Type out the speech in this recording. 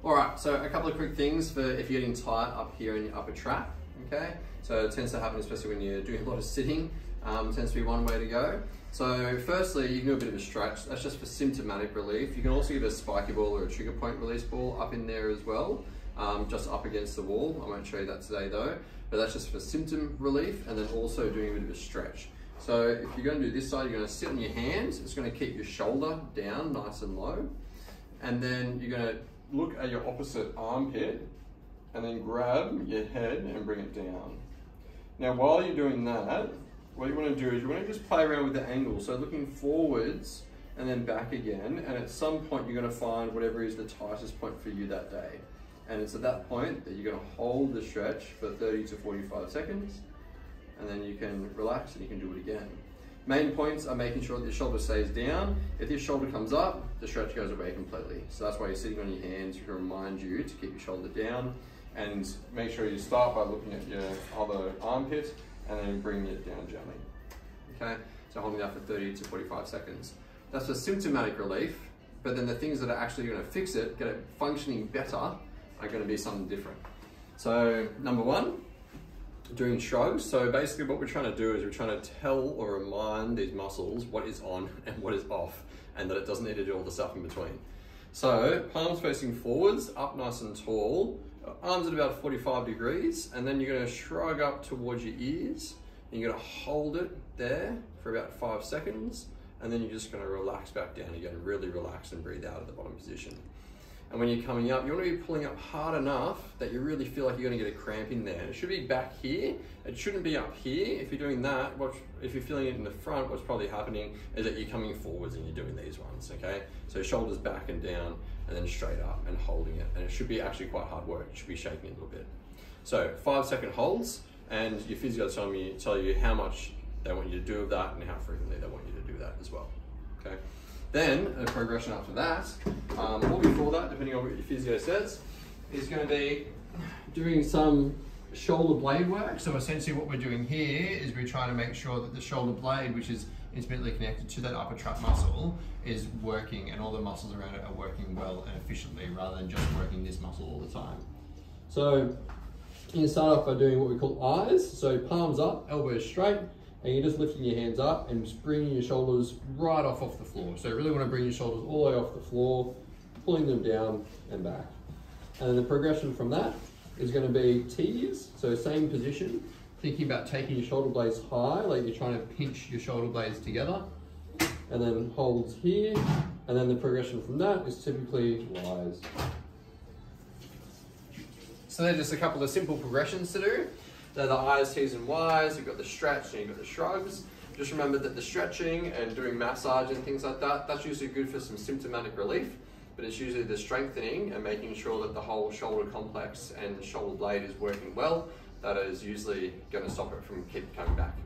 All right, so a couple of quick things for if you're getting tight up here in your upper trap, okay? So it tends to happen, especially when you're doing a lot of sitting, tends to be one way to go. So firstly, you can do a bit of a stretch. That's just for symptomatic relief. You can also give a spiky ball or a trigger point release ball up in there as well, just up against the wall. I won't show you that today though, but that's just for symptom relief, and then also doing a bit of a stretch. So if you're going to do this side, you're going to sit on your hands. It's going to keep your shoulder down nice and low. And then you're going to look at your opposite armpit and then grab your head and bring it down. Now, while you're doing that, what you want to do is you want to just play around with the angle. So looking forwards and then back again. And at some point, you're going to find whatever is the tightest point for you that day. And it's at that point that you're going to hold the stretch for 30 to 45 seconds. And then you can relax and you can do it again. Main points are making sure that your shoulder stays down. If your shoulder comes up, the stretch goes away completely. So that's why you're sitting on your hands to remind you to keep your shoulder down, and make sure you start by looking at your other armpit and then bring it down gently. Okay, so holding that for 30 to 45 seconds. That's for symptomatic relief, but then the things that are actually going to fix it, get it functioning better, are going to be something different. So number one, doing shrugs. So basically what we're trying to do is we're trying to tell or remind these muscles what is on and what is off, and that it doesn't need to do all the stuff in between. So palms facing forwards, up nice and tall, arms at about 45 degrees, and then you're going to shrug up towards your ears, and you're going to hold it there for about 5 seconds, and then you're just going to relax back down again, really relax and breathe out of the bottom position. And when you're coming up, you want to be pulling up hard enough that you really feel like you're going to get a cramp in there. It should be back here. It shouldn't be up here. If you're doing that, if you're feeling it in the front, what's probably happening is that you're coming forwards and you're doing these ones, okay? So shoulders back and down, and then straight up and holding it. And it should be actually quite hard work. You should be shaking it a little bit. So 5-second holds, and your physio tell you how much they want you to do of that and how frequently they want you to do that as well, okay? Then, a progression after that, or before that, depending on what your physio says, is going to be doing some shoulder blade work. So essentially what we're doing here is we're trying to make sure that the shoulder blade, which is intimately connected to that upper trap muscle, is working, and all the muscles around it are working well and efficiently, rather than just working this muscle all the time. So you can start off by doing what we call eyes. So palms up, elbows straight, and you're just lifting your hands up and just bringing your shoulders right off the floor. So you really want to bring your shoulders all the way off the floor, pulling them down and back. And then the progression from that is going to be T's, so same position, thinking about taking your shoulder blades high, like you're trying to pinch your shoulder blades together, and then holds here, and then the progression from that is typically Y's. So they're just a couple of simple progressions to do. They're the I's, T's and Y's. You've got the stretch and you've got the shrugs. Just remember that the stretching and doing massage and things like that, that's usually good for some symptomatic relief, but it's usually the strengthening and making sure that the whole shoulder complex and shoulder blade is working well that is usually going to stop it from keep coming back.